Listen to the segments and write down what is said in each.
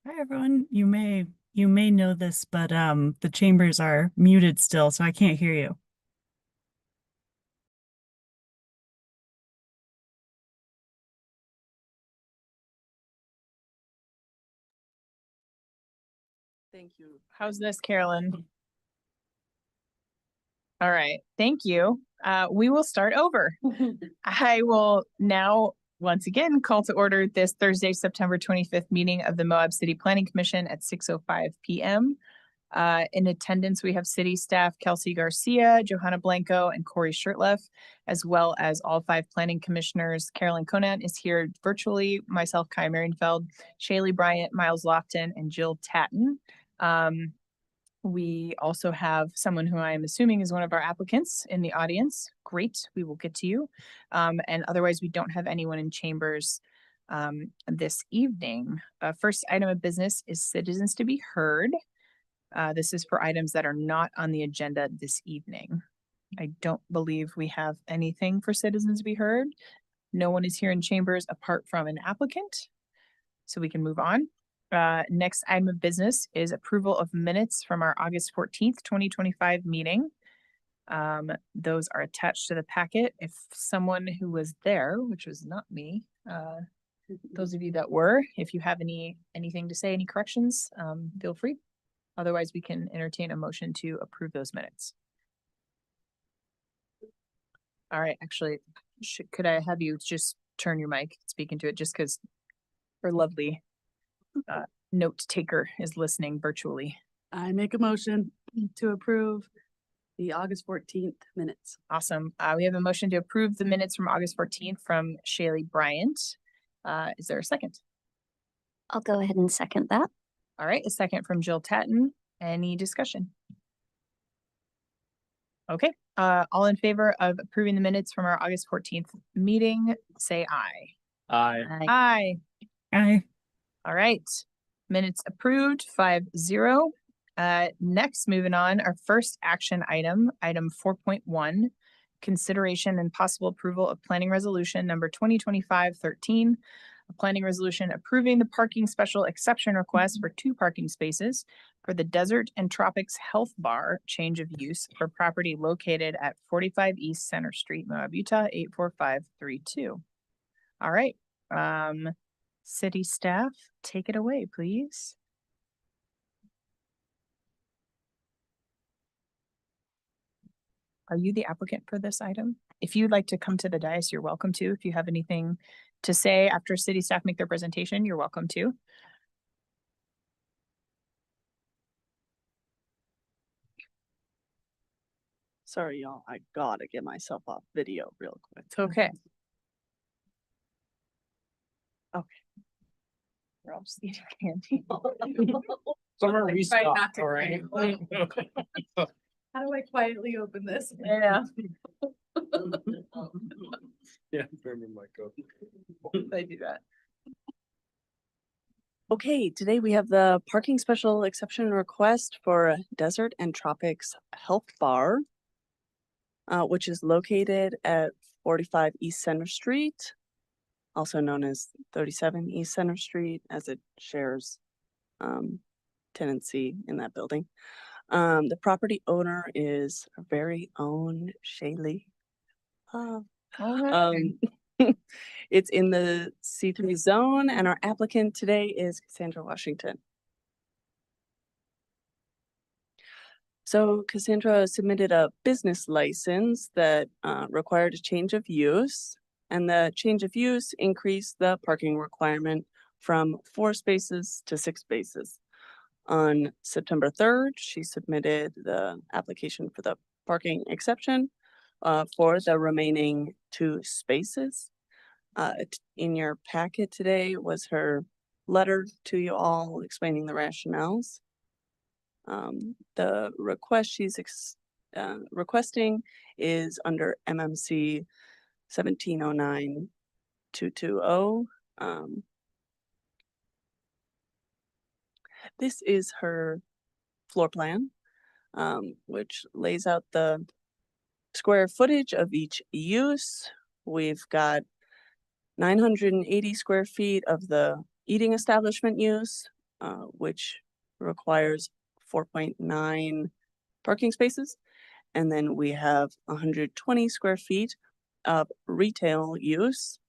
Hi everyone. You may know this, but the chambers are muted still, so I can't hear you. Thank you. How's this, Carolyn? All right, thank you. We will start over. I will now once again call to order this Thursday, September 25th meeting of the Moab City Planning Commission at 6:05 p.m. In attendance, we have city staff Kelsey Garcia, Johanna Blanco, and Corey Shirtleff, as well as all 5 planning commissioners. Carolyn Conant is here virtually, myself, Kai Marienfeld, Shaylee Bryant, Miles Lofton, and Jill Tatton. We also have someone who I am assuming is one of our applicants in the audience. Great, we will get to you. And otherwise, we don't have anyone in chambers this evening. First item of business is citizens to be heard. This is for items that are not on the agenda this evening. I don't believe we have anything for citizens to be heard. No one is here in chambers apart from an applicant, so we can move on. Next item of business is approval of minutes from our August 14th, 2025 meeting. Those are attached to the packet. If someone who was there, which was not me, those of you that were, if you have anything to say, any corrections, feel free. Otherwise, we can entertain a motion to approve those minutes. All right, actually, could I have you just turn your mic, speak into it, just because our lovely note taker is listening virtually. I make a motion to approve the August 14th minutes. Awesome. We have a motion to approve the minutes from August 14th from Shaylee Bryant. Is there a second? I'll go ahead and second that. All right, a second from Jill Tatton. Any discussion? Okay, all in favor of approving the minutes from our August 14th meeting, say aye. Aye. Aye. Aye. All right, minutes approved, 5-0. Next, moving on, our first action item, item 4.1, consideration and possible approval of planning resolution number 2025-13, a planning resolution approving the parking special exception request for 2 parking spaces for the Desert and Tropics Health Bar change of use for property located at 45 East Center Street, Moab, Utah, 84532. All right, city staff, take it away, please. Are you the applicant for this item? If you'd like to come to the dais, you're welcome to. If you have anything to say after city staff make their presentation, you're welcome to. Sorry, y'all. I gotta get myself off video real quick. It's okay. Okay. We're all just eating candy. Somewhere we Try stop, not to all right? How do I quietly open this? Yeah. Yeah, remember my code. I do that. Okay, today we have the parking special exception request for Desert and Tropics Health Bar, which is located at 45 East Center Street, also known as 37 East Center Street, as it shares tenancy in that building. The property owner is our very own Shaylee. It's in the C3 zone, and our applicant today is Cassandra Washington. So Cassandra submitted a business license that required a change of use, and the change of use increased the parking requirement from 4 spaces to 6 spaces. On September 3rd, she submitted the application for the parking exception for the remaining 2 spaces. In your packet today was her letter to you all explaining the rationales. The request she's requesting is under MMC 1709-220. This is her floor plan, which lays out the square footage of each use. We've got 980 square feet of the eating establishment use, which requires 4.9 parking spaces. And then we have 120 square feet of retail use,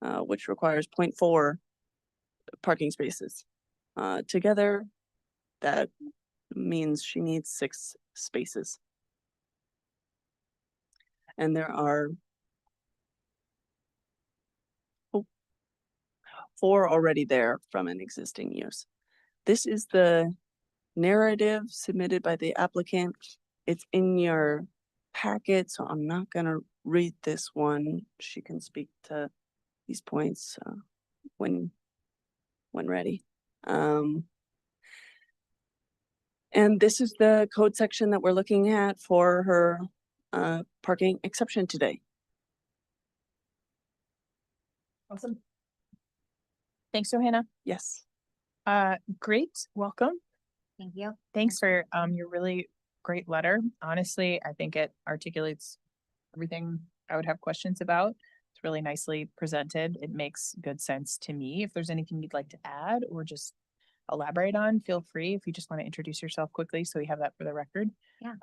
which requires 0.4 parking spaces. Together, that means she needs 6 spaces. And there are 4 already there from an existing use. This is the narrative submitted by the applicant. It's in your packet, so I'm not gonna read this one. She can speak to these points when ready. And this is the code section that we're looking at for her parking exception today. Awesome. Thanks, Johanna. Yes. Great, welcome. Thank you. Thanks for your really great letter. Honestly, I think it articulates everything I would have questions about. It's really nicely presented. It makes good sense to me. If there's anything you'd like to add or just elaborate on, feel free. If you just want to introduce yourself quickly, so we have that for the record. Yeah.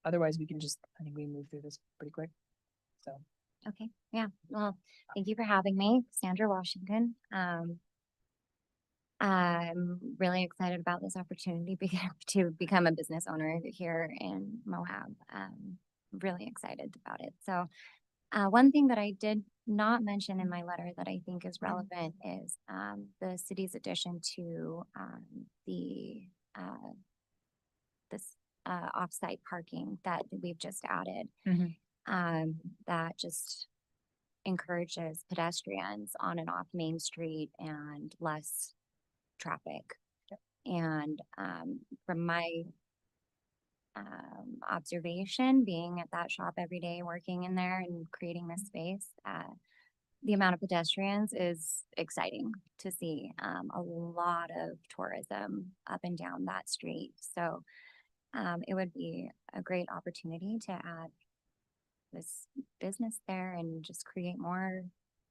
Otherwise, we can just, I think we move through this pretty quick. So. Okay, yeah. Well, thank you for having me, Sandra Washington. I'm really excited about this opportunity to become a business owner here in Moab. Really excited about it. So one thing that I did not mention in my letter that I think is relevant is the city's addition to this off-site parking that we've just added. That just encourages pedestrians on and off Main Street and less traffic. Yep. And from my observation, being at that shop every day, working in there and creating this space, the amount of pedestrians is exciting to see. A lot of tourism up and down that street. So it would be a great opportunity to add this business there and just create more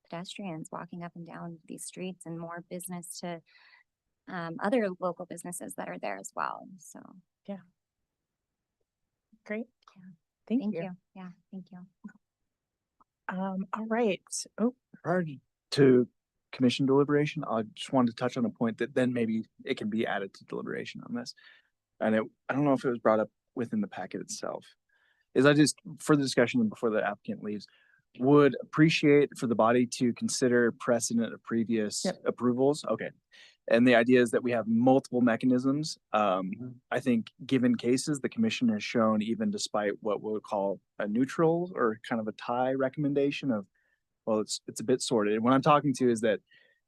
pedestrians walking up and down these streets and more business to other local businesses that are there as well. So Yeah. Great. Yeah. Thank thank you. you. Yeah, thank you. All right. Oh, Prior to commission deliberation, I just wanted to touch on a point that then maybe it can be added to deliberation on this. And I don't know if it was brought up within the packet itself. Is I just, for the discussion and before the applicant leaves, would appreciate for the body to consider precedent of previous Yep. approvals. Okay. And the idea is that we have multiple mechanisms. I think given cases, the commission has shown, even despite what we'll call a neutral or kind of a tie recommendation of, well, it's a bit sorted. And what I'm talking to is that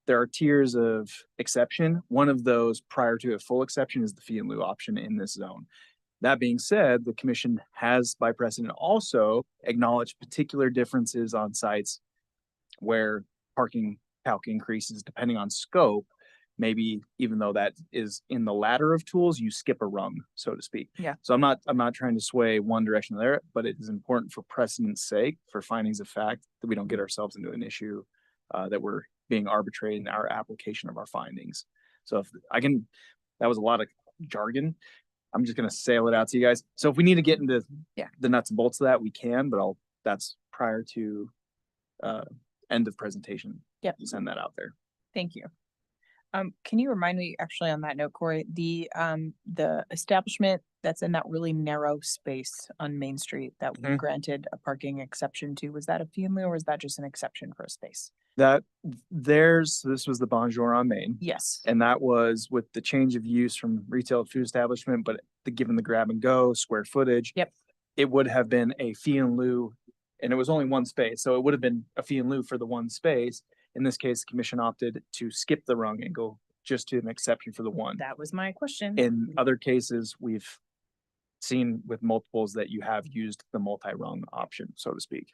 there are tiers of exception. One of those prior to a full exception is the fee in lieu option in this zone. That being said, the commission has by precedent also acknowledged particular differences on sites where parking calc increases depending on scope. Maybe even though that is in the ladder of tools, you skip a rung, so to speak. Yeah. So I'm not trying to sway one direction or there, but it is important for precedent's sake, for findings of fact, that we don't get ourselves into an issue that we're being arbitrary in our application of our findings. So if I can, that was a lot of jargon. I'm just gonna sail it out to you guys. So if we need to get into the nuts and bolts of that, we can, but that's prior to end of presentation. Yep. Send that out there. thank you. Can you remind me actually on that note, Corey, the establishment that's in that really narrow space on Main Street that we Mhm. granted a parking exception to, was that a fee in lieu or was that just an exception for a space? This was the Bonjour on Main. Yes. And that was with the change of use from retail to food establishment, but given the grab and go square footage. Yep. It would have been a fee in lieu, and it was only one space, so it would have been a fee in lieu for the one space. In this case, the commission opted to skip the rung and go just to an exception for the one. That was my question. In other cases, we've seen with multiples that you have used the multi-rung option, so to speak.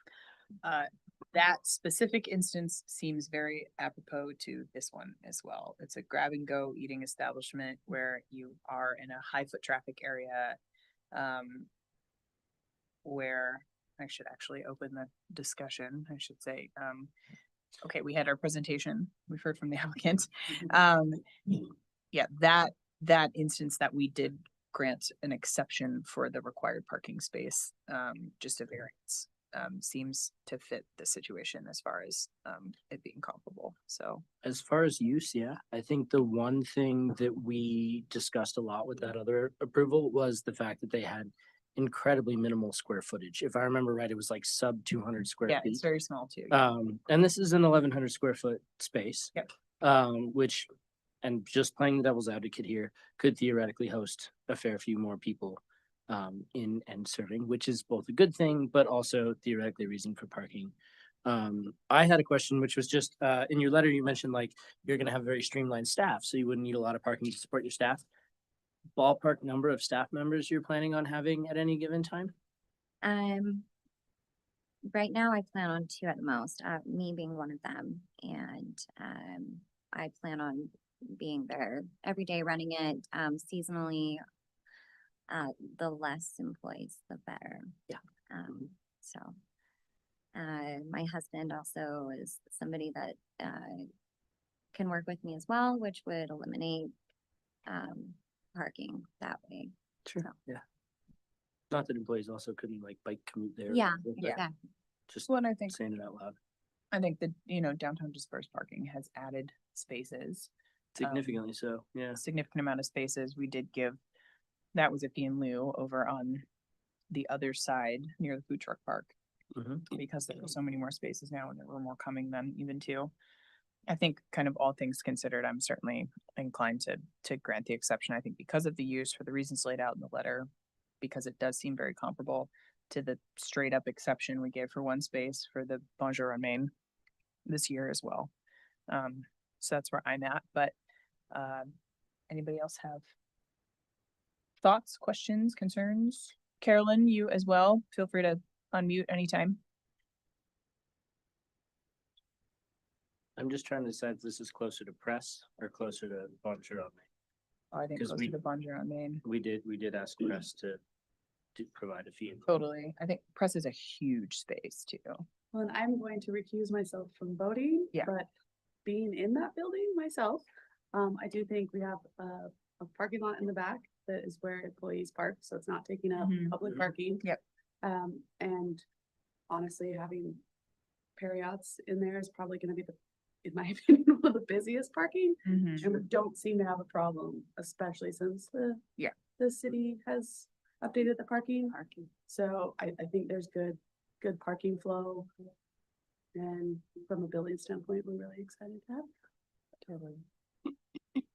That specific instance seems very apropos to this one as well. It's a grab and go eating establishment where you are in a high foot traffic area. Where I should actually open the discussion, I should say. Okay, we had our presentation. We've heard from the applicant. yeah, that instance that we did grant an exception for the required parking space, just a variance, seems to fit the situation as far as, it being comparable, so. As far as use, yeah, I think the one thing that we discussed a lot with that other approval was the fact that they had incredibly minimal square footage. If I remember right, it was like sub 200 square Yeah, feet. it's very small too. And this is an 1,100 square foot space. Yep. Which, and just playing the devil's advocate here, could theoretically host a fair few more people in and serving, which is both a good thing, but also theoretically a reason for parking. I had a question, which was just in your letter, you mentioned like you're going to have very streamlined staff, so you wouldn't need a lot of parking to support your staff. Ballpark number of staff members you're planning on having at any given time? Right now I plan on 2 at the most, me being one of them. And, I plan on being there every day running it, seasonally. The less employees, the better. Yeah. So, my husband also is somebody that, can work with me as well, which would eliminate, parking that way. Sure. So. Yeah. Not that employees also couldn't like bike commute there. Yeah, but yeah. Just Well, and I think, saying it out loud. I think that, downtown dispersed parking has added spaces. Significantly so, yeah. A significant amount of spaces. We did give, that was a fee in lieu over on the other side near the food truck park, Mhm. because there were so many more spaces now and there were more coming than even two. I think kind of all things considered, I'm certainly inclined to grant the exception. I think because of the use, for the reasons laid out in the letter, because it does seem very comparable to the straight up exception we gave for one space for the Bonjour on Main this year as well. So that's where I'm at, but anybody else have thoughts, questions, concerns? Carolyn, you as well, feel free to unmute anytime. I'm just trying to decide if this is closer to press or closer to Bonjour on Main. Oh, I think 'Cause closer we- to Bonjour on Main. We did ask press to provide a fee. Totally. I think press is a huge space too. Well, and I'm going to recuse myself from voting. Yeah. But being in that building myself, I do think we have a parking lot in the back that is where employees park, so it's not taking up Mhm. public Mhm. parking. Yep. And honestly, having Perriot's in there is probably gonna be in my opinion, one of the busiest parking. Mhm. And we don't seem to have a problem, especially since the city has updated the parking. So I think there's good parking flow. And from a building standpoint, we're really excited to have. Totally.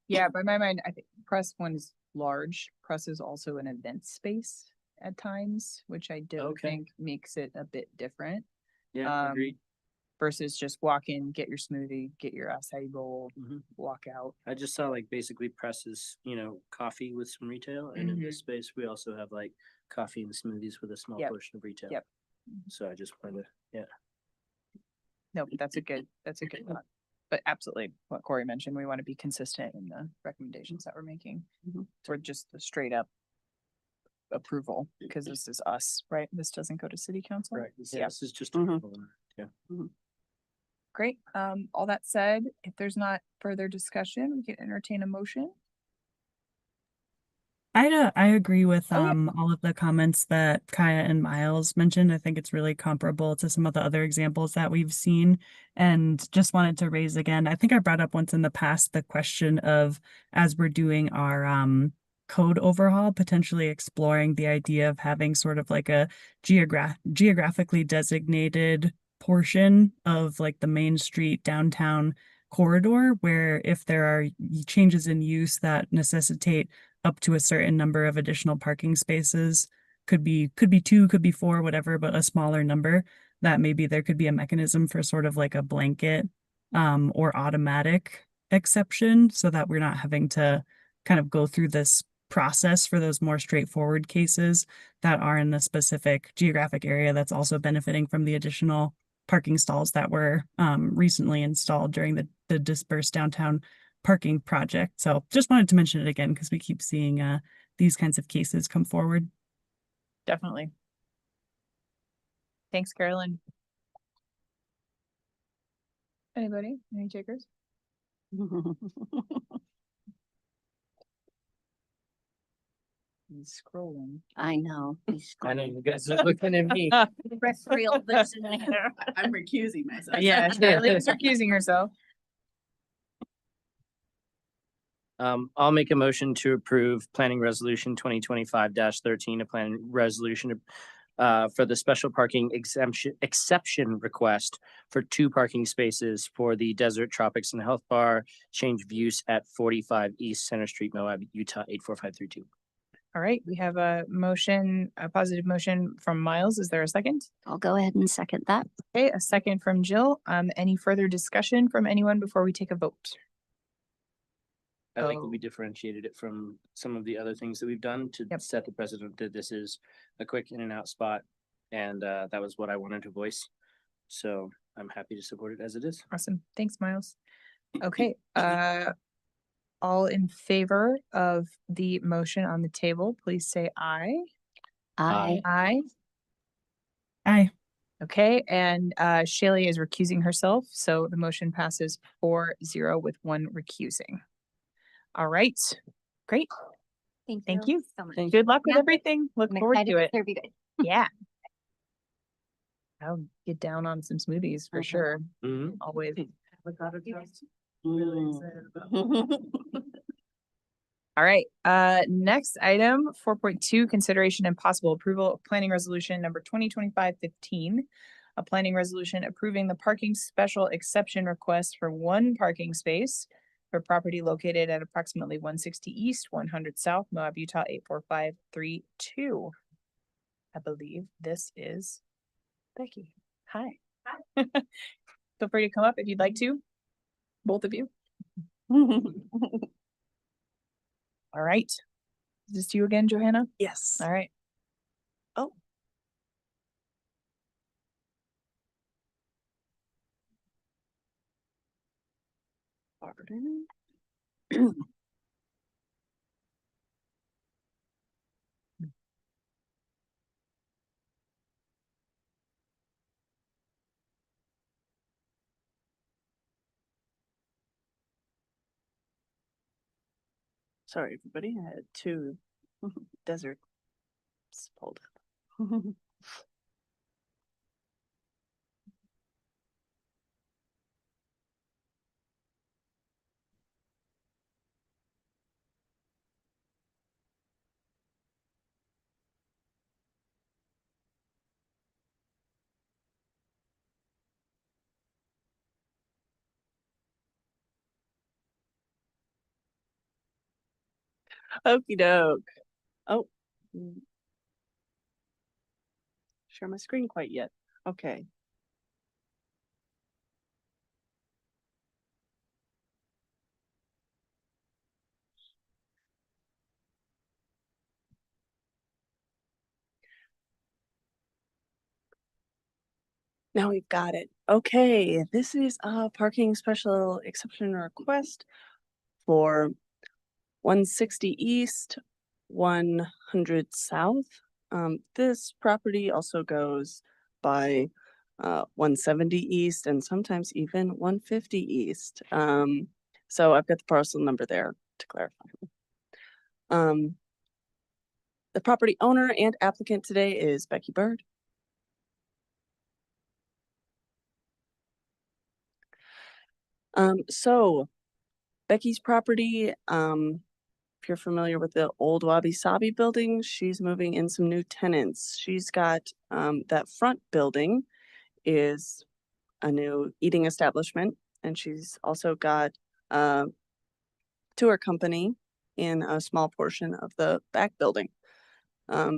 Yeah, by my mind, I think press one is large. Press is also an event space at times, which I do Okay. think makes it a bit different. Yeah, agreed. Versus just walk in, get your smoothie, get your acai bowl, Mhm. walk out. I just saw like basically presses, coffee with some retail, and in this space we also have like coffee and smoothies with a small Yep. portion of retail. Yep. So I just wanted to, No, but that's a good thought. But absolutely, what Corey mentioned, we want to be consistent in the recommendations that we're making. For just the straight up approval, because this is us, right? This doesn't go to city council. right, Yeah. this is just. Mhm. Yeah. Great. All that said, if there's not further discussion, we can entertain a motion. I agree with Okay. all of the comments that Kaya and Miles mentioned. I think it's really comparable to some of the other examples that we've seen. And just wanted to raise again, I think I brought up once in the past the question of, as we're doing our code overhaul, potentially exploring the idea of having sort of like a geographically designated portion of like the Main Street downtown corridor, where if there are changes in use that necessitate up to a certain number of additional parking spaces, could be 2, could be 4, whatever, but a smaller number, that maybe there could be a mechanism for sort of like a blanket or automatic exception, so that we're not having to kind of go through this process for those more straightforward cases that are in a specific geographic area that's also benefiting from the additional parking stalls that were recently installed during the dispersed downtown parking project. So just wanted to mention it again because we keep seeing these kinds of cases come forward. Definitely. Thanks, Carolyn. Anybody? Any takers? He's scrolling. I know. I know you guys are looking at me. Real vision here. I'm recusing myself. Yeah, Shirley's recusing herself. I'll make a motion to approve planning resolution 2025-13, a planning resolution for the special parking exception request for 2 parking spaces for the Desert Tropics and Health Bar, change of use at 45 East Center Street, Moab, Utah 84532. All right, we have a motion, a positive motion from Miles. Is there a second? I'll go ahead and second that. Okay, a second from Jill. Any further discussion from anyone before we take a vote? I like that Oh. we differentiated it from some of the other things that we've done to Yep. set the precedent that this is a quick in and out spot. And that was what I wanted to voice. So I'm happy to support it as it is. Awesome. Thanks, Miles. Okay, all in favor of the motion on the table, please say aye. I Aye. Aye. Okay, and Shaylee is recusing herself, so the motion passes 4-0 with 1 recusing. All right, great. Thank you. so much. Thank Good luck with Yeah. everything. Look I'm forward excited to it. serve you guys. Yeah. I'll get down on some smoothies for Mhm. sure. Mhm. Always. Avocado toast. Mm. Really excited about. All right, next item, 4.2, consideration and possible approval of planning resolution number 2025-15. A planning resolution approving the parking special exception request for 1 parking space for property located at approximately 160 East, 100 South, Moab, Utah 84532. I believe this is Becky. Hi. Feel free to come up if you'd like to, both of you. All right. Is this you again, Johanna? Yes. All right. Oh. Pardon. Sorry, everybody. I had 2 deserts pulled up. Okie doke. Oh. Share my screen quite yet. Okay. Now we've got it. Okay, this is a parking special exception request for 160 East, 100 South. This property also goes by 170 East and sometimes even 150 East. So I've got the parcel number there to clarify. The property owner and applicant today is Becky Bird. So Becky's property, if you're familiar with the old Wabi Sabi building, she's moving in some new tenants. She's got that front building is a new eating establishment, and she's also got a tour company in a small portion of the back building.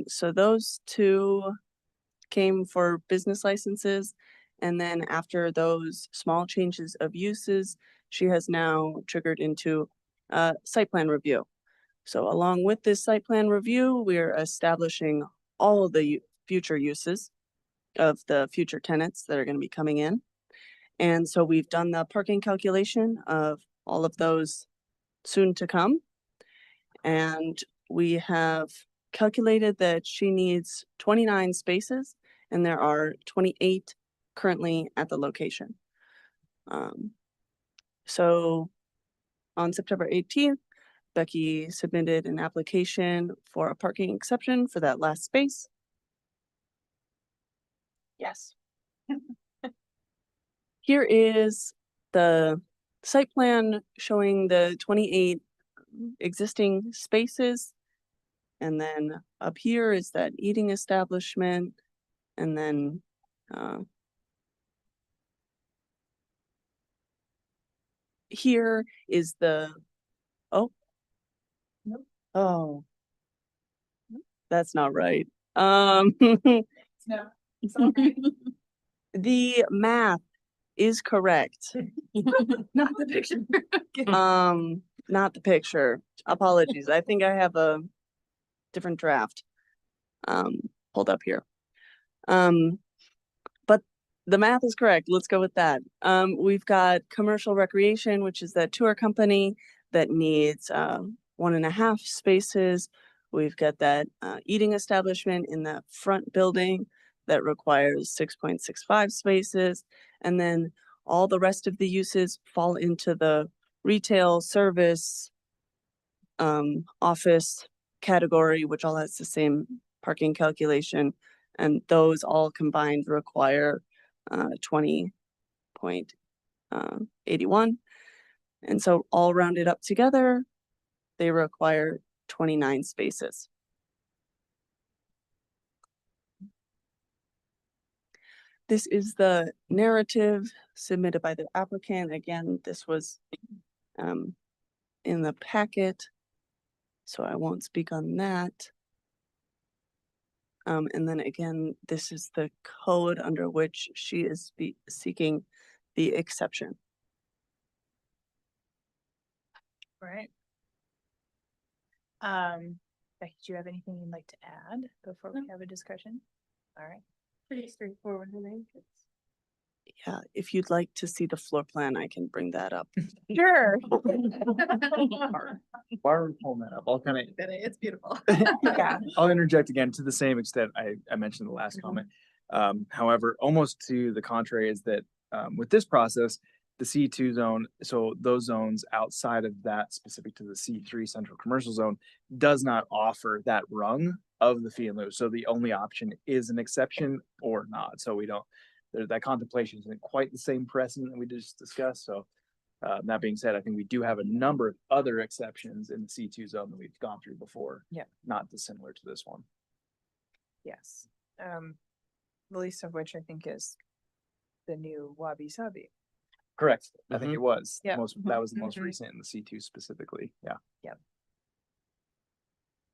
So those 2 came for business licenses. And then after those small changes of uses, she has now triggered into a site plan review. So along with this site plan review, we're establishing all of the future uses of the future tenants that are going to be coming in. And so we've done the parking calculation of all of those soon to come. And we have calculated that she needs 29 spaces, and there are 28 currently at the location. So on September 18th, Becky submitted an application for a parking exception for that last space. Yes. Here is the site plan showing the 28 existing spaces. And then up here is that eating establishment. And then here is the, oh. Nope. Oh. That's not right. No, it's all right. The math is correct. Not the picture. Not the picture. Apologies. I think I have a different draft pulled up here. But the math is correct. Let's go with that. We've got commercial recreation, which is that tour company that needs 1.5 spaces. We've got that eating establishment in the front building that requires 6.65 spaces. And then all the rest of the uses fall into the retail, service, office category, which all has the same parking calculation. And those all combined require 20.81. And so all rounded up together, they require 29 spaces. This is the narrative submitted by the applicant. Again, this was in the packet, so I won't speak on that. And then again, this is the code under which she is seeking the exception. Right. Becky, do you have anything you'd like to add before we have a discussion? All right. Pretty straightforward, I think. Yeah, if you'd like to see the floor plan, I can bring that up. Sure. While we're pulling that up, I'll kind of It's beautiful. Yeah. I'll interject again to the same extent I mentioned in the last comment. However, almost to the contrary is that with this process, the C2 zone, so those zones outside of that specific to the C3 central commercial zone does not offer that rung of the fee in lieu. So the only option is an exception or not. So we don't, that contemplation isn't quite the same precedent that we just discussed. So that being said, I think we do have a number of other exceptions in the C2 zone that we've gone through before. Yeah. Not dissimilar to this one. Yes. The least of which I think is the new Wabi Sabi. Correct. I think it was. Yeah. That was the most Mhm. recent in the C2 specifically. Yeah.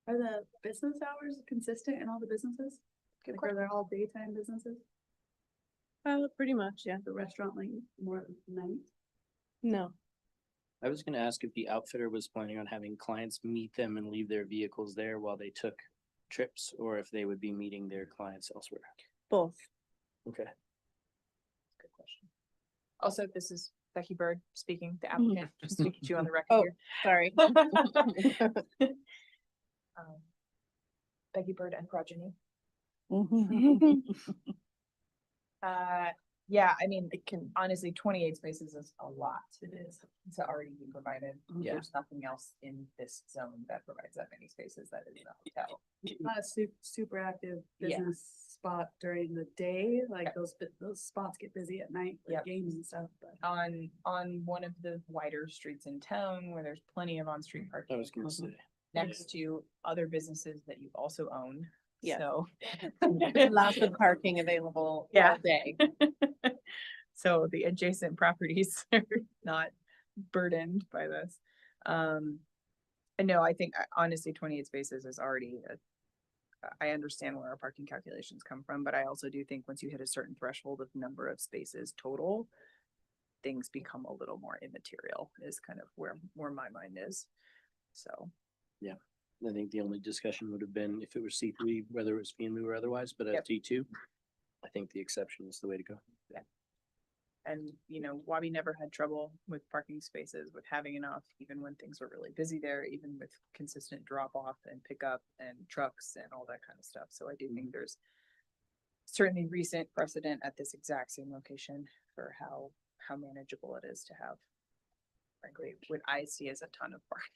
Are the business hours consistent in all the businesses? Like, are they all daytime businesses? Pretty much, yeah. The restaurant like more night? No. I was gonna ask if the outfitter was planning on having clients meet them and leave their vehicles there while they took trips, or if they would be meeting their clients elsewhere. Both. Okay. Good question. Also, this is Becky Bird speaking, the applicant, just to get you on the record Oh, here. sorry. Becky Bird and progeny. Yeah, I mean, it can honestly, 28 spaces is a lot. It is. To already be provided. Yeah. There's nothing else in this zone that provides that many spaces that is a hotel. Not a super active Yeah. business spot during the day, like Yep. those spots get busy at night with Yep. games and stuff, but. On one of the wider streets in town where there's plenty of on-street I parking. was gonna say. Next to other businesses that you also own. Yeah. So. Lots of parking available Yeah. all day. So the adjacent properties are not burdened by this. And no, I think honestly, 28 spaces is already, I understand where our parking calculations come from, but I also do think once you hit a certain threshold of number of spaces total, things become a little more immaterial is kind of where my mind is. So. I think the only discussion would have been if it was C3, whether it was fee in lieu or otherwise, but Yep. at D2, I think the exception is the way to go. And, you know, Wabi never had trouble with parking spaces, with having enough, even when things were really busy there, even with consistent drop off and pickup and trucks and all that kind of stuff. So I do think there's certainly recent precedent at this exact same location for how manageable it is to have, frankly, what I see as a ton of parking.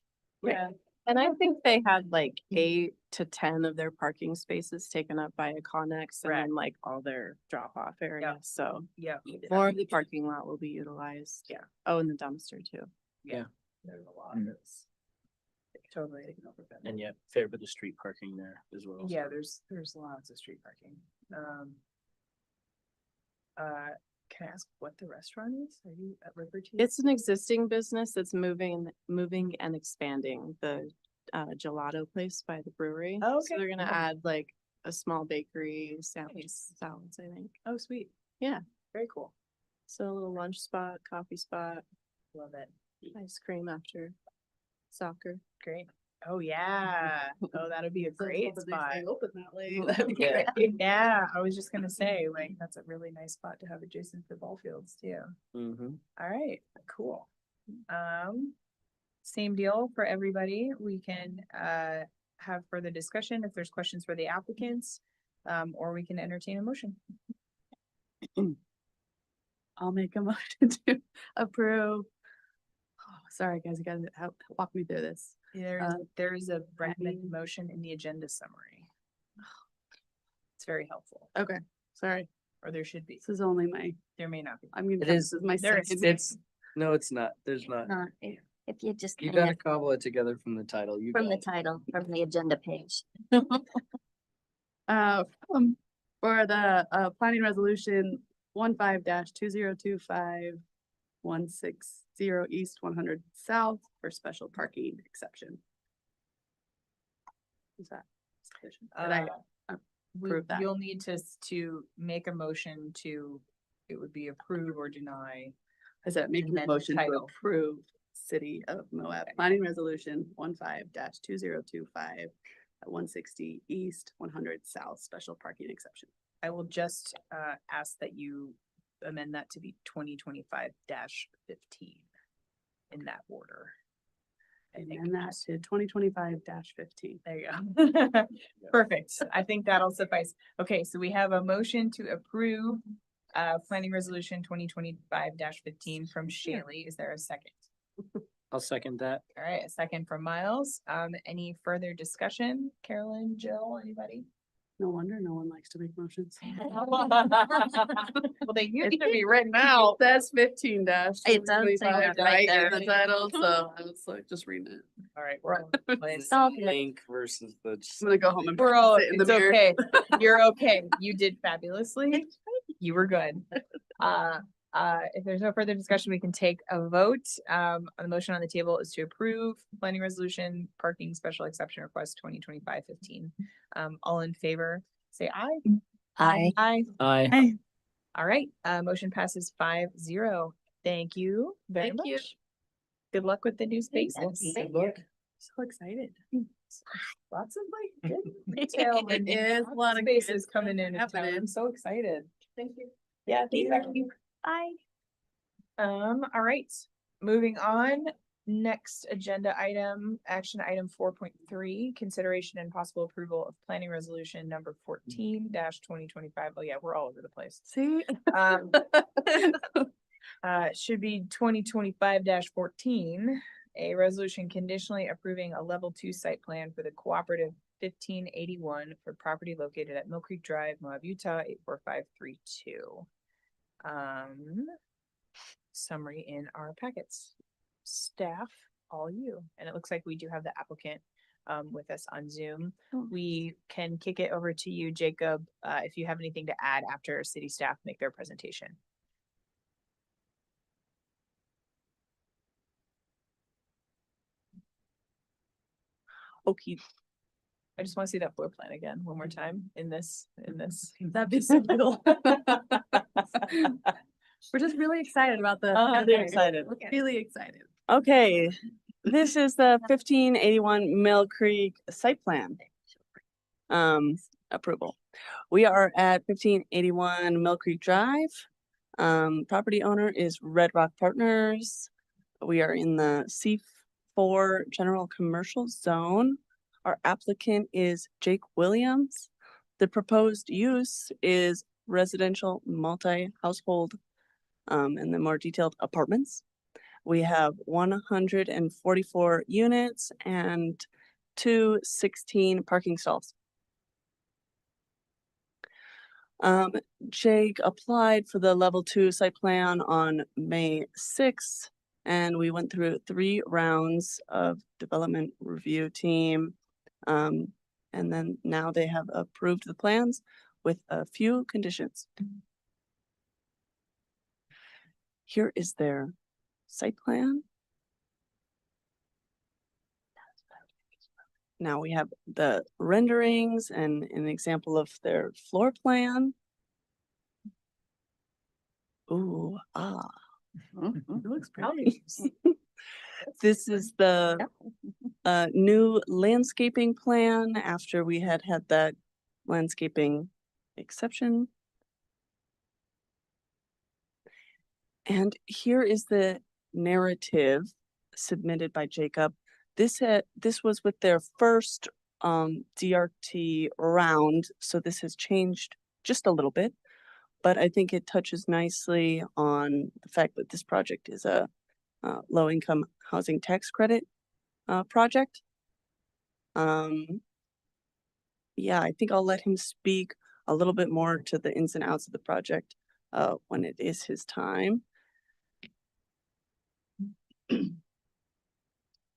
Yeah. And I think they had like 8 to 10 of their parking spaces taken up by a Connex and Correct. then like all their drop off areas. So Yeah. more of the parking lot will be utilized. Yeah. Oh, and the dumpster too. There's a lot of this. Totally. And yet fair bit of street parking there as well. Yeah, so. there's lots of street parking. Can I ask what the restaurant is? Are you at liberty? It's an existing business that's moving and expanding, the gelato place by the brewery. Oh, So okay. they're gonna Yeah. add like a small bakery, sandwich, Nice. salads, I think. Oh, sweet. Yeah. Very cool. So a little lunch spot, coffee spot, Love it. ice cream after soccer. Great. Oh, yeah. Oh, that'll be a great spot. Open that late. That'd be Yeah. great. Yeah, I was just gonna say, like, that's a really nice spot to have adjacent to ball fields too. Mhm. All right, cool. Same deal for everybody. We can have further discussion if there's questions for the applicants, or we can entertain a motion. I'll make a motion to approve. Oh, sorry, guys, you gotta walk me through this. There's a recommended motion in the agenda summary. It's very helpful, Okay, sorry. or there should be. This is only my, There may not be. I'm gonna, It this is- is my there is- second. It's, no, it's not. There's not. Not, if you just You kind gotta of cobble it together from the title. You from the got it. title, from the agenda page. For the planning resolution 15-2025-160 East 100 South for special parking exception. Is that sufficient? Did I approve that? You'll need to make a motion to, it would be approve or deny. I said making a amend the motion to title. approve City of Moab Okay. planning resolution 15-2025-160 East 100 South special parking exception. I will just ask that you amend that to be 2025-15 in that order. I think. And that to 2025-15. There you go. Perfect. I think that'll suffice. Okay, so we have a motion to approve planning resolution 2025-15 from Shaley. Is there a second? I'll second that. All right, a second from Miles. Any further discussion? Carolyn, Jill, anybody? No wonder no one likes to make motions. Well, they used to be written out. It says 15 dash. It does say that right there. In the title, so I was like, just reading it. All right, we're all in place. All good. Link versus the. I'm gonna go home and We're all, practice it in the it's mirror. okay. You're okay. You did fabulously. You were good. If there's no further discussion, we can take a vote. The motion on the table is to approve planning resolution parking special exception request 2025-15. All in favor, say aye. I Aye. Aye. Hi. All right, motion passes 5-0. Thank you very Thank you. much. Good luck with the new spaces. Thank Good luck. So excited. Lots of like good retail. It and is a lot of spaces good coming stuff in. town. happening. I'm so excited. Thank you. Yeah, thank you. Bye. All right, moving on. Next agenda item, action item 4.3, consideration and possible approval of planning resolution number 14-2025. Oh yeah, we're all over the place. See? Um, should be 2025-14, a resolution conditionally approving a level 2 site plan for the cooperative 1581 for property located at Mill Creek Drive, Moab, Utah, 84532. Summary in our packets. Staff, all you. And it looks like we do have the applicant with us on Zoom. Oh. We can kick it over to you, Jacob, if you have anything to add after city staff make their presentation. Okay. I just want to see that floor plan again one more time in this. That'd be so cool. We're just really excited about the. They're excited. Really excited. Okay, this is the 1581 Mill Creek site plan. Approval. We are at 1581 Mill Creek Drive. Property owner is Red Rock Partners. We are in the C4 General Commercial Zone. Our applicant is Jake Williams. The proposed use is residential multi-household and then more detailed apartments. We have 144 units and 216 parking stalls. Jake applied for the level 2 site plan on May 6th, and we went through 3 rounds of development review team. And then now they have approved the plans with a few conditions. Here is their site plan. Now we have the renderings and an example of their floor plan. Ooh, ah. It looks pretty. This is the new landscaping plan after we had that landscaping exception. And here is the narrative submitted by Jacob. This was with their first DRT round, so this has changed just a little bit, but I think it touches nicely on the fact that this project is a low-income housing tax credit project. Yeah, I think I'll let him speak a little bit more to the ins and outs of the project when it is his time.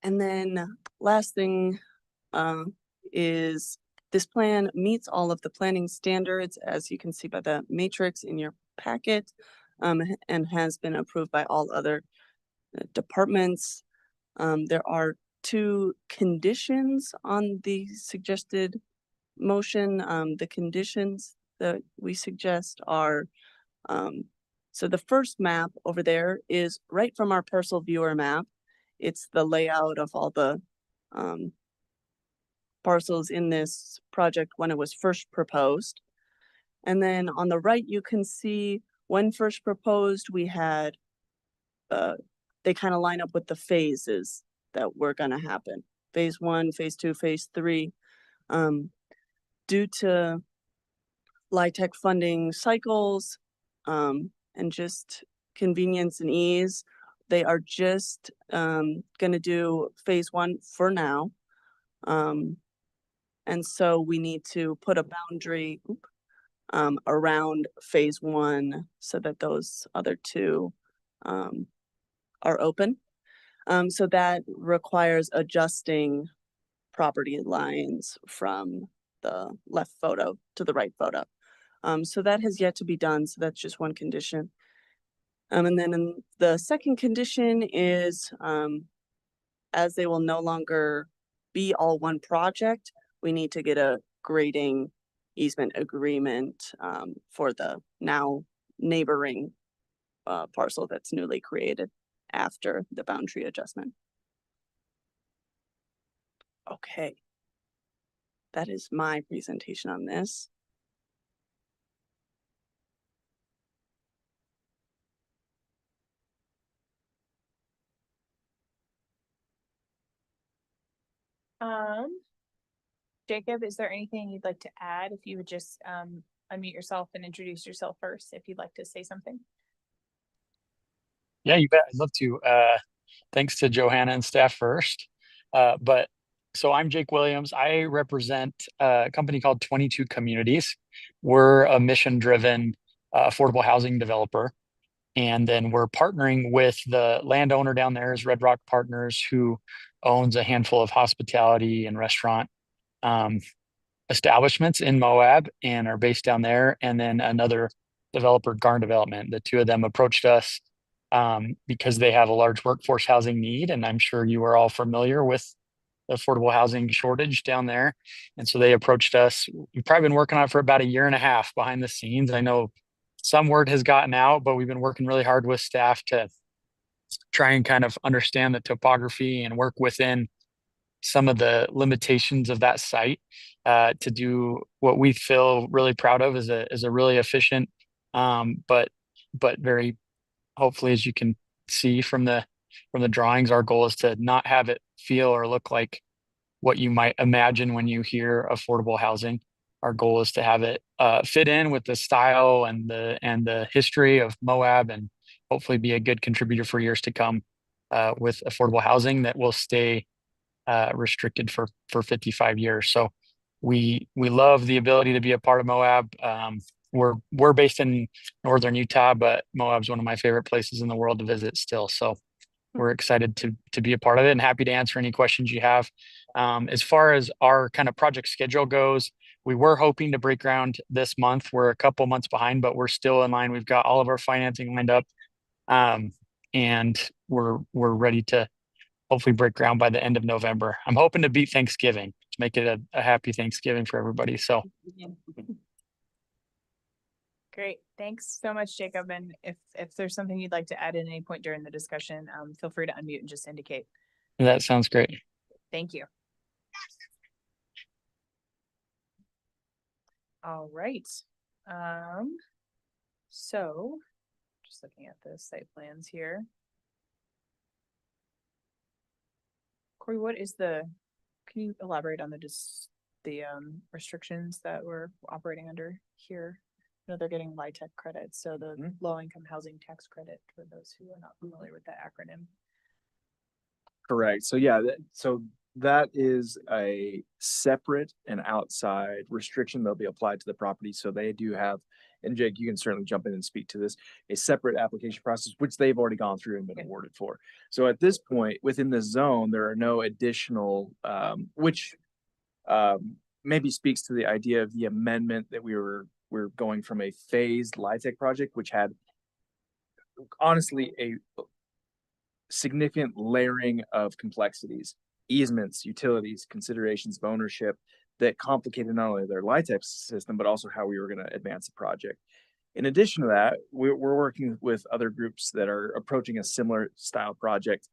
And then last thing is this plan meets all of the planning standards, as you can see by the matrix in your packet, and has been approved by all other departments. There are 2 conditions on the suggested motion. The conditions that we suggest are, so the first map over there is right from our parcel viewer map. It's the layout of all the parcels in this project when it was first proposed. And then on the right, you can see when first proposed, we had, they kind of line up with the phases that were going to happen. Phase 1, phase 2, phase 3. Due to LIHTC funding cycles and just convenience and ease, they are just going to do phase 1 for now. And so we need to put a boundary around phase 1 so that those other 2 are open. So that requires adjusting property lines from the left photo to the right photo. So that has yet to be done. So that's just one condition. And then in the second condition is, as they will no longer be all one project, we need to get a grading easement agreement for the now neighboring parcel that's newly created after the boundary adjustment. Okay. That is my presentation on this. Jacob, is there anything you'd like to add? If you would just unmute yourself and introduce yourself first, if you'd like to say something. Yeah, you bet. I'd love to. Thanks to Johanna and staff first. So I'm Jake Williams. I represent a company called 22 Communities. We're a mission-driven affordable housing developer. And then we're partnering with the landowner down there is Red Rock Partners, who owns a handful of hospitality and restaurant establishments in Moab and are based down there. And then another developer, Garn Development. The 2 of them approached us because they have a large workforce housing need. And I'm sure you are all familiar with the affordable housing shortage down there. And so they approached us. We've probably been working on it for about 1.5 years behind the scenes. I know some word has gotten out, but we've been working really hard with staff to try and kind of understand the topography and work within some of the limitations of that site to do what we feel really proud of is a really efficient, but very, hopefully, as you can see from the drawings, our goal is to not have it feel or look like what you might imagine when you hear affordable housing. Our goal is to have it fit in with the style and the history of Moab, and hopefully be a good contributor for years to come. with affordable housing that will stay restricted for 55 years. So we love the ability to be a part of Moab. We're based in northern Utah, but Moab's one of my favorite places in the world to visit still. So we're excited to be a part of it and happy to answer any questions you have. As far as our kind of project schedule goes, we were hoping to break ground this month. We're a couple months behind, but we're still in line. We've got all of our financing lined up, and we're ready to hopefully break ground by the end of November. I'm hoping to beat Thanksgiving to make it a happy Thanksgiving for everybody. So Great. Thanks so much, Jacob. And if there's something you'd like to add at any point during the discussion, feel free to unmute and just indicate. that sounds great. Thank you. All right. So just looking at the site plans here. Corey, can you elaborate on the restrictions that we're operating under here? I know they're getting LIHTC credits, so the low income housing tax credit for those who are not familiar with that acronym. Correct. So yeah, so that is a separate and outside restriction that'll be applied to the property. So they do have, and Jake, you can certainly jump in and speak to this, a separate application process, which they've already gone through and been awarded for. So at this point, within this zone, there are no additional, which maybe speaks to the idea of the amendment that we're going from a phased LIHTC project, which had honestly a significant layering of complexities, easements, utilities, considerations of ownership that complicated not only their LIHTC system, but also how we were going to advance the project. In addition to that, we're working with other groups that are approaching a similar style project,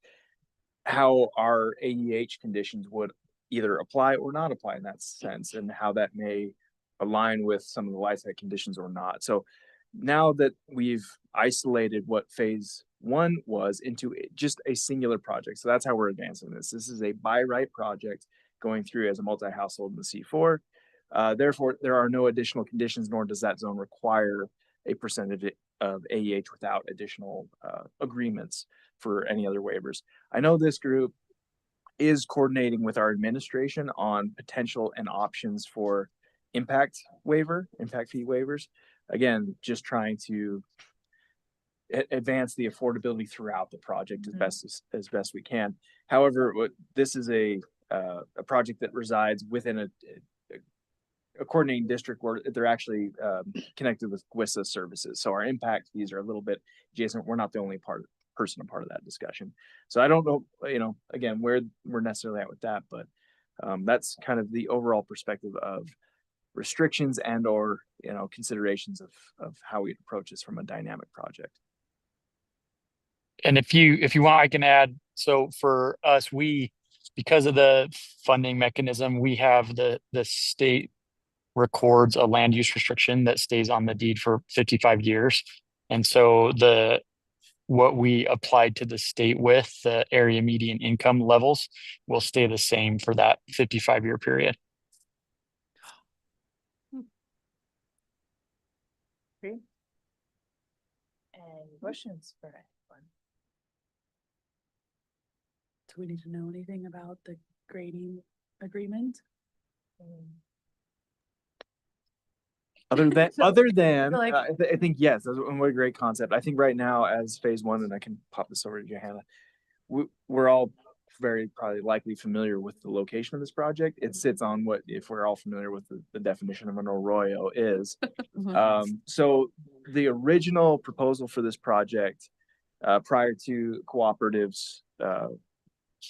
how our AEH conditions would either apply or not apply in that sense, and how that may align with some of the LIHTC conditions or not. So now that we've isolated what phase one was into just a singular project, so that's how we're advancing this. This is a by right project going through as a multi-household in the C4. Therefore, there are no additional conditions, nor does that zone require a percentage of AEH without additional agreements for any other waivers. I know this group is coordinating with our administration on potential and options for impact fee waivers. Again, just trying to advance the affordability throughout the project as best we can. However, this is a project that resides within a coordinating district where they're actually connected with GWISA services. So our impact fees are a little bit adjacent. We're not the only person a part of that discussion. So I don't know, again, where we're necessarily at with that, but that's kind of the overall perspective of restrictions and or considerations of how we approach this from a dynamic project. And if you want, I can add. So for us, because of the funding mechanism, we have the state records a land use restriction that stays on the deed for 55 years. And so what we applied to the state with the area median income levels will stay the same for that 55-year period. Great. Any questions for anyone? Do we need to know anything about the grading agreement? Other than Like- I think yes, that's what a great concept. I think right now as phase one, and I can pop this over to Johanna, we're all very probably likely familiar with the location of this project. It sits on what, if we're all familiar with the definition of an arroyo is. So the original proposal for this project prior to cooperatives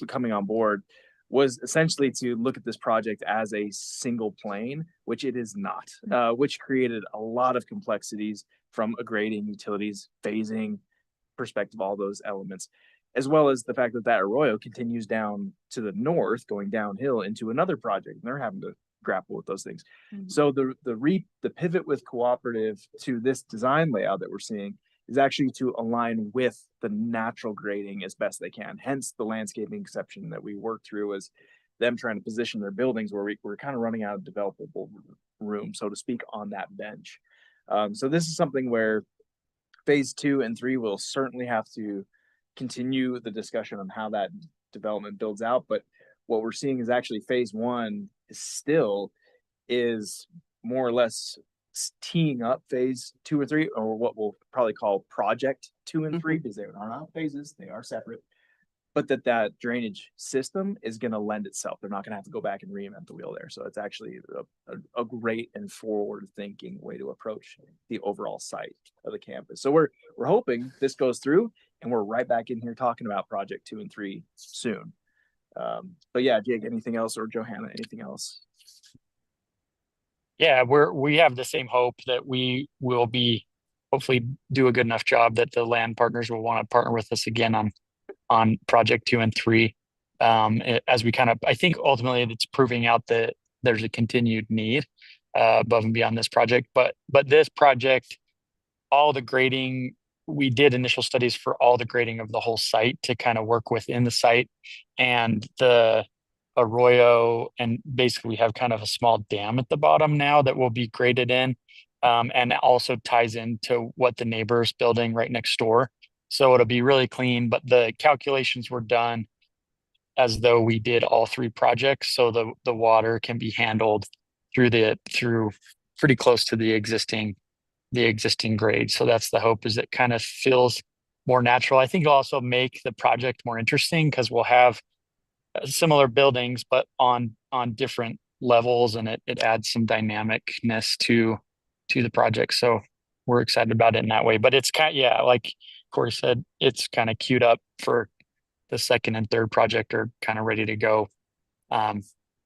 coming on board was essentially to look at this project as a single plane, which it is not, which created a lot of complexities from a grading, utilities, phasing perspective, all those elements, as well as the fact that that arroyo continues down to the north, going downhill into another project, and they're having to grapple with those things. So the pivot with cooperative to this design layout that we're seeing is actually to align with the natural grading as best they can. Hence the landscaping exception that we worked through as them trying to position their buildings where we're kind of running out of developable room, so to speak, on that bench. So this is something where phase 2 and 3 will certainly have to continue the discussion on how that development builds out. But what we're seeing is actually phase one is more or less teeing up phase 2 or 3, or what we'll probably call project 2 and 3, because they are not phases, they are separate. But that drainage system is going to lend itself. They're not going to have to go back and reinvent the wheel there. So it's actually a great and forward thinking way to approach the overall site of the campus. So we're hoping this goes through and we're right back in here talking about project 2 and 3 soon. But yeah, Jake, anything else, or Johanna, anything else? Yeah, we have the same hope that we will be hopefully do a good enough job that the land partners will want to partner with us again on project 2 and 3. As we I think ultimately it's proving out that there's a continued need above and beyond this project. But this project, all the grading, we did initial studies for all the grading of the whole site to kind of work within the site, and the arroyo, and basically we have kind of a small dam at the bottom now that will be graded in, and also ties into what the neighbor's building right next door. So it'll be really clean, but the calculations were done as though we did all 3 projects. So the water can be handled through pretty close to the existing grade. So that's the hope, is it kind of feels more natural. I think it'll also make the project more interesting because we'll have similar buildings, but on different levels, and it adds some dynamicness to the project. So we're excited about it in that way. But it's like Corey said, it's kind of queued up for the second and third project are kind of ready to go,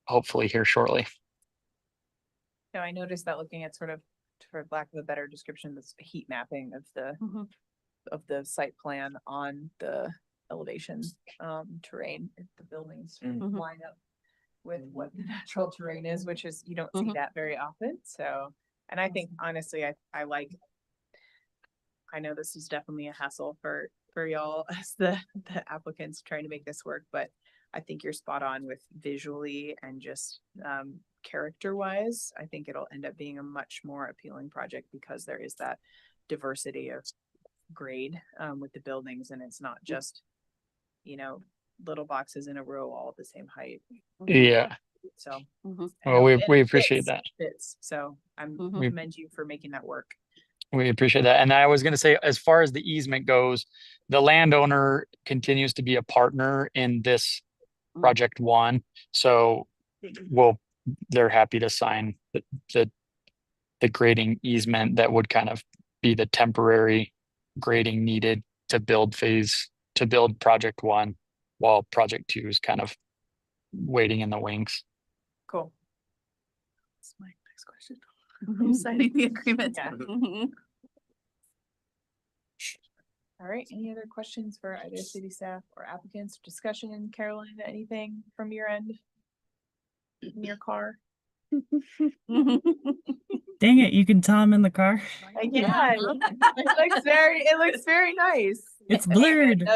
hopefully here shortly. Now, I noticed that looking at sort of, for lack of a better description, this heat mapping of the site plan on the elevation terrain, if the buildings line up with what the natural terrain is, which is, you don't see that very often. So, and I think honestly, I know this is definitely a hassle for y'all as the applicants trying to make this work, but I think you're spot on with visually and just character wise. I think it'll end up being a much more appealing project because there is that diversity of grade with the buildings, and it's not just, little boxes in a row all at the same height. Yeah. So well, we appreciate that. So I'm commend you for making that work. We appreciate that. And I was going to say, as far as the easement goes, the landowner continues to be a partner in this project 1. So they're happy to sign the grading easement that would kind of be the temporary grading needed to build project 1, while project 2 is kind of waiting in the wings. Cool. That's my next question. Who's signing the agreement? Yeah. All right. Any other questions for either city staff or applicants? Discussion, Carolyn, anything from your end? In your car? Dang it, you can tell I'm in the car. Yeah, it looks very nice. It's blurred.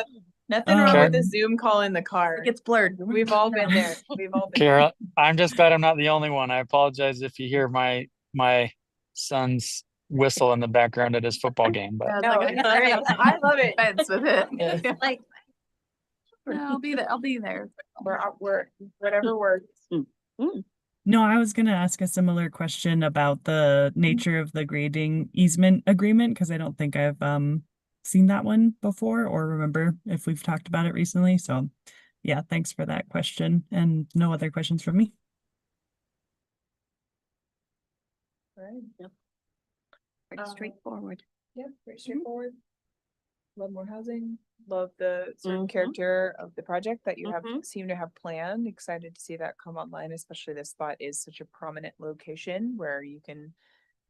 Nothing wrong with a Zoom call in the car. It gets blurred. We've all been there. Kara, I'm just glad I'm not the only one. I apologize if you hear my son's whistle in the background at his football game, but No, I love it. Fence with it. Yeah. Like, I'll be there. I'll be there. We're whatever works. No, I was going to ask a similar question about the nature of the grading easement agreement, because I don't think I've seen that one before or remember if we've talked about it recently. So yeah, thanks for that question, and no other questions from me. All right. Yep. Pretty straightforward. Yeah, pretty straightforward. Love more housing. Love the sort of character of the project that you have seem to have planned. Excited to see that come online, especially this spot is such a prominent location where you can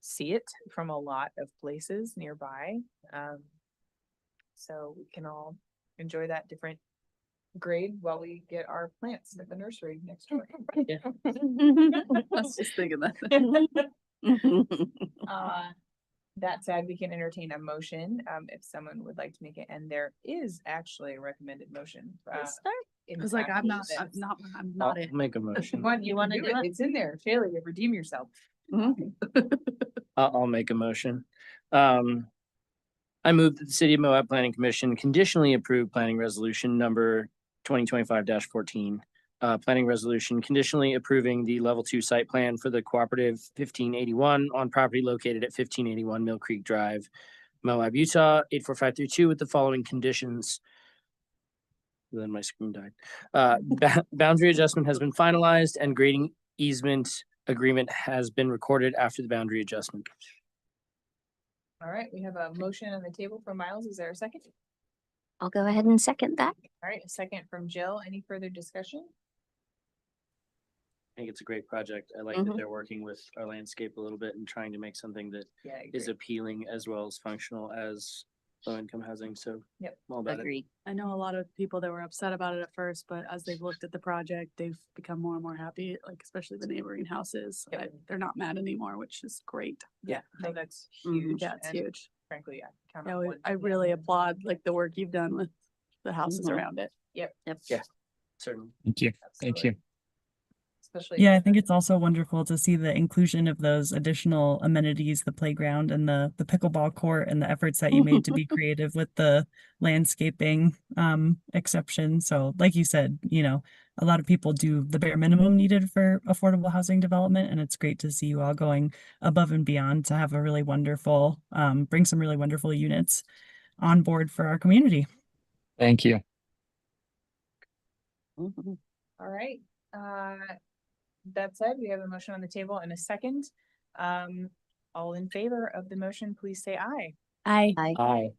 see it from a lot of places nearby. So we can all enjoy that different grade while we get our plants at the nursery next door. I was just thinking that. That said, we can entertain a motion if someone would like to make it, and there is actually a recommended motion. I was like, I'm not I'll it. make a motion. You want to do it? It's in there. Shayla, you redeem yourself. I'll make a motion. I move that the City of Moab Planning Commission conditionally approve planning resolution number 2025-14. Planning resolution conditionally approving the level 2 site plan for the cooperative 1581 on property located at 1581 Mill Creek Drive, Moab, Utah, 84532 with the following conditions. Then my screen died. Boundary adjustment has been finalized and grading easement agreement has been recorded after the boundary adjustment. All right, we have a motion on the table from Miles. Is there a second? I'll go ahead and second that. All right, a second from Jill. Any further discussion? I think it's a great project. I like that they're working with our landscape a little bit and trying to make something that Yeah, I is agree. appealing as well as functional as low-income housing. So Yep. I'm all about it. Agreed. I know a lot of people that were upset about it at first, but as they've looked at the project, they've become more and more happy, like especially the neighboring houses. Yep. They're not mad anymore, which is great. Yeah, no, that's Mhm. huge. Yeah, it's and huge. Frankly, yeah. count Yeah, on we- one I hand. really applaud like the work you've done with the houses Mhm. around it. Yep. Yeah. Certainly. Thank you. Thank you. Especially. Yeah, I with think the- it's also wonderful to see the inclusion of those additional amenities, the playground and the pickleball court, and the efforts that you made to be creative with the landscaping exception. So like you said, a lot of people do the bare minimum needed for affordable housing development, and it's great to see you all going above and beyond to have a really wonderful, bring some really wonderful units on board for our community. Thank you. Mhm. All right, that said, we have a motion on the table and a second. All in favor of the motion, please say aye. I Aye.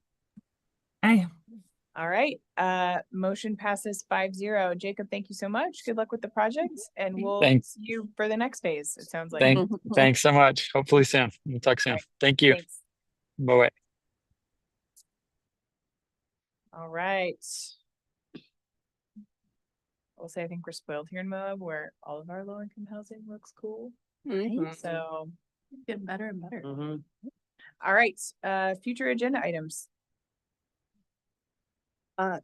Aye. All right, motion passes 5-0. Jacob, thank you so much. Good luck with the project and we'll Thanks. see you for the next phase. It sounds like. Thanks so much. Hopefully soon. We'll talk soon. Right. Thank you. Thanks. Bye. All right. I'll say I think we're spoiled here in Moab where all of our low income housing looks cool. Mhm. So, getting better and better. Mhm. all right, future agenda items.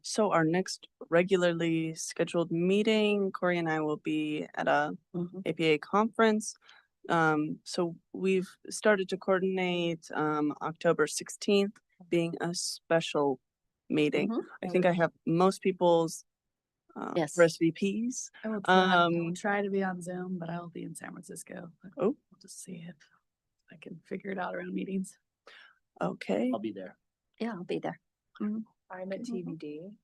So our next regularly scheduled meeting, Corey and I will be at a Mhm. APA conference. So we've started to coordinate October 16th being a special meeting. Mhm. I think I have most people's Yes. RSVPs. I will Um, try to be on Zoom, but I'll be in San Francisco. Oh. We'll just see if I can figure it out around meetings. Okay. I'll be there. Yeah, I'll be there. I'm at TBD.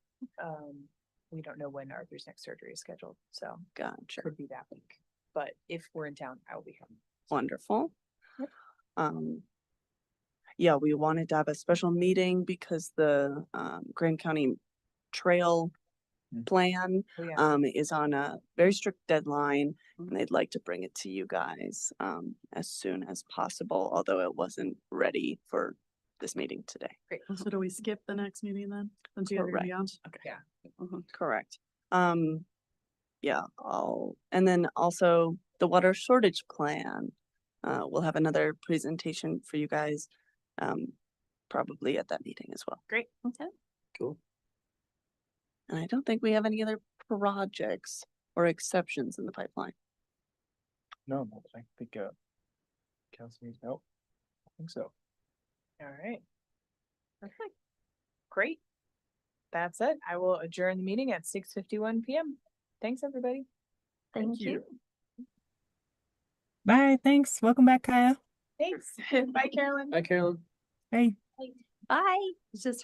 We don't know when Arthur's next surgery is scheduled, so Gotcha. could be that week. But if we're in town, I will be home. Wonderful. Yep. Yeah, we wanted to have a special meeting because the Grand County Trail plan Oh, yeah. is on a very strict deadline, and they'd like to bring it to you guys as soon as possible, although it wasn't ready for this meeting today. Great. So do we skip the next meeting then? Since you guys are gonna be on? Okay. Yeah. Correct. Yeah, and then also the water shortage plan. We'll have another presentation for you guys, probably at that meeting as well. Great. Okay. Cool. And I don't think we have any other projects or exceptions in the pipeline. No, I think, council meeting, nope, I think so. All right. Perfect. Great. That's it. I will adjourn the meeting at 6:51 PM. Thanks, everybody. Thank you. Bye. Thanks. Welcome back, Kaya. Thanks. Bye, Carolyn. Bye, Carolyn. Bye. Bye. It's just